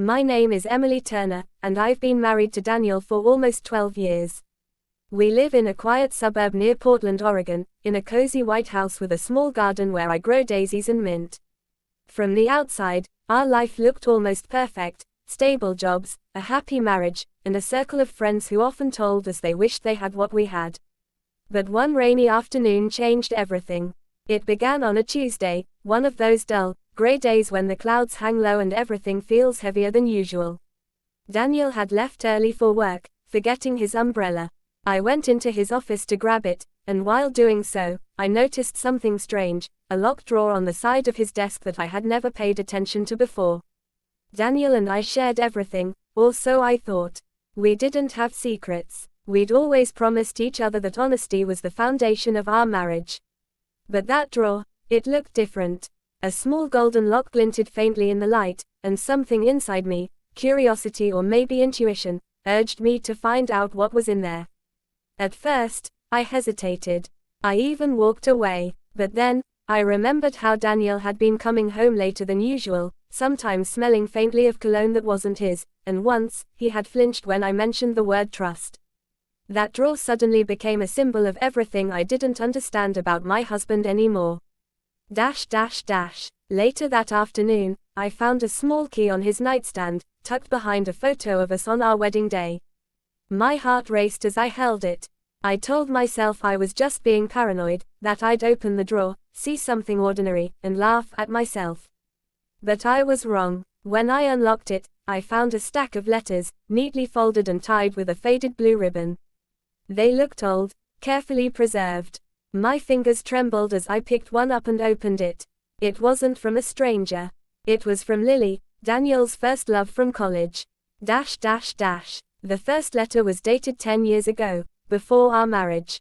My name is Emily Turner, and I've been married to Daniel for almost 12 years. We live in a quiet suburb near Portland, Oregon, in a cozy white house with a small garden where I grow daisies and mint. From the outside, our life looked almost perfect: stable jobs, a happy marriage, and a circle of friends who often told us they wished they had what we had. But one rainy afternoon changed everything. It began on a Tuesday, one of those dull, gray days when the clouds hang low and everything feels heavier than usual. Daniel had left early for work, forgetting his umbrella. I went into his office to grab it, and while doing so, I noticed something strange: a locked drawer on the side of his desk that I had never paid attention to before. Daniel and I shared everything, or so I thought. We didn't have secrets. We'd always promised each other that honesty was the foundation of our marriage. But that drawer, it looked different. A small golden lock glinted faintly in the light, and something inside me, curiosity or maybe intuition, urged me to find out what was in there. At first, I hesitated. I even walked away. But then, I remembered how Daniel had been coming home later than usual, sometimes smelling faintly of cologne that wasn't his, and once, he had flinched when I mentioned the word trust. That drawer suddenly became a symbol of everything I didn't understand about my husband anymore. Later that afternoon, I found a small key on his nightstand, tucked behind a photo of us on our wedding day. My heart raced as I held it. I told myself I was just being paranoid, that I'd open the drawer, see something ordinary, and laugh at myself. But I was wrong. When I unlocked it, I found a stack of letters, neatly folded and tied with a faded blue ribbon. They looked old, carefully preserved. My fingers trembled as I picked one up and opened it. It wasn't from a stranger. It was from Lily, Daniel's first love from college. The first letter was dated 10 years ago, before our marriage.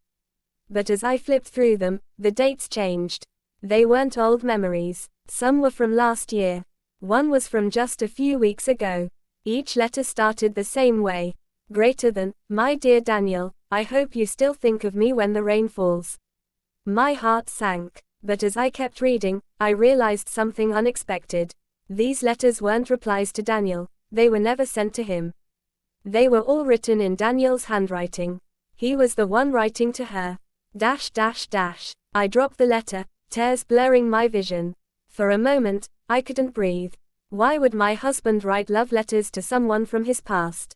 But as I flipped through them, the dates changed. They weren't old memories. Some were from last year. One was from just a few weeks ago. Each letter started the same way. Greater than, my dear Daniel, I hope you still think of me when the rain falls. My heart sank. But as I kept reading, I realized something unexpected. These letters weren't replies to Daniel. They were never sent to him. They were all written in Daniel's handwriting. He was the one writing to her. I dropped the letter, tears blurring my vision. For a moment, I couldn't breathe. Why would my husband write love letters to someone from his past?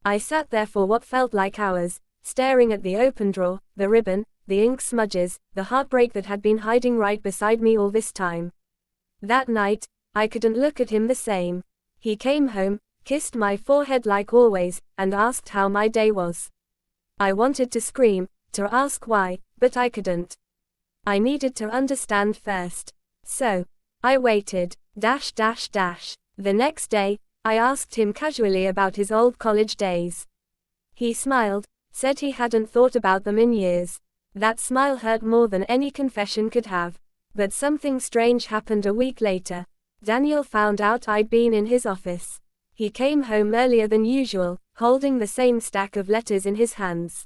I sat there for what felt like hours, staring at the open drawer, the ribbon, the ink smudges, the heartbreak that had been hiding right beside me all this time. That night, I couldn't look at him the same. He came home, kissed my forehead like always, and asked how my day was. I wanted to scream, to ask why, but I couldn't. I needed to understand first. So, I waited. The next day, I asked him casually about his old college days. He smiled, said he hadn't thought about them in years. That smile hurt more than any confession could have. But something strange happened a week later. Daniel found out I'd been in his office. He came home earlier than usual, holding the same stack of letters in his hands.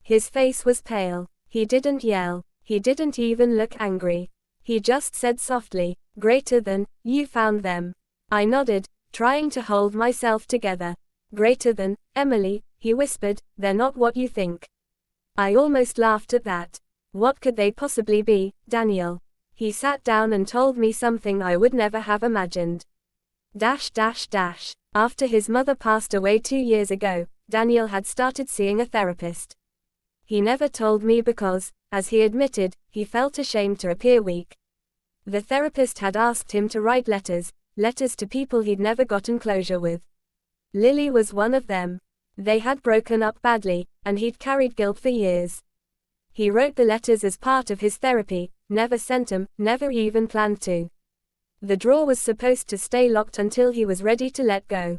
His face was pale. He didn't yell. He didn't even look angry. He just said softly, "Greater than, you found them." I nodded, trying to hold myself together. "Greater than, Emily," he whispered, "they're not what you think." I almost laughed at that. What could they possibly be, Daniel? He sat down and told me something I would never have imagined. After his mother passed away 2 years ago, Daniel had started seeing a therapist. He never told me because, as he admitted, he felt ashamed to appear weak. The therapist had asked him to write letters to people he'd never gotten closure with. Lily was one of them. They had broken up badly, and he'd carried guilt for years. He wrote the letters as part of his therapy, never sent them, never even planned to. The drawer was supposed to stay locked until he was ready to let go.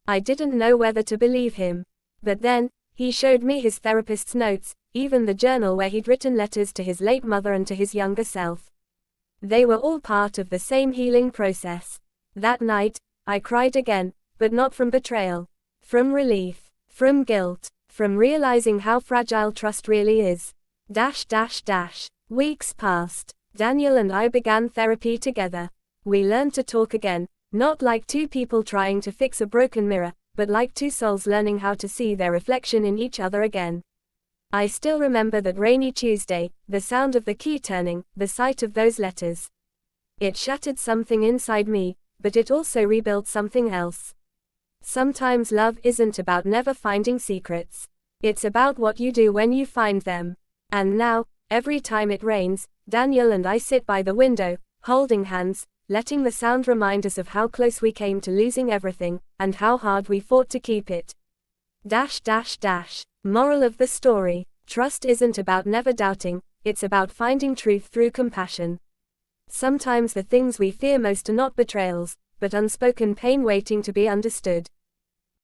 I didn't know whether to believe him. But then, he showed me his therapist's notes, even the journal where he'd written letters to his late mother and to his younger self. They were all part of the same healing process. That night, I cried again, but not from betrayal. From relief. From guilt. From realizing how fragile trust really is. Weeks passed. Daniel and I began therapy together. We learned to talk again, Not like two people trying to fix a broken mirror, but like two souls learning how to see their reflection in each other again. I still remember that rainy Tuesday, the sound of the key turning, the sight of those letters. It shattered something inside me, but it also rebuilt something else. Sometimes love isn't about never finding secrets. It's about what you do when you find them. And now, every time it rains, Daniel and I sit by the window, holding hands, letting the sound remind us of how close we came to losing everything, and how hard we fought to keep it. Moral of the story: trust isn't about never doubting, it's about finding truth through compassion. Sometimes the things we fear most are not betrayals, but unspoken pain waiting to be understood.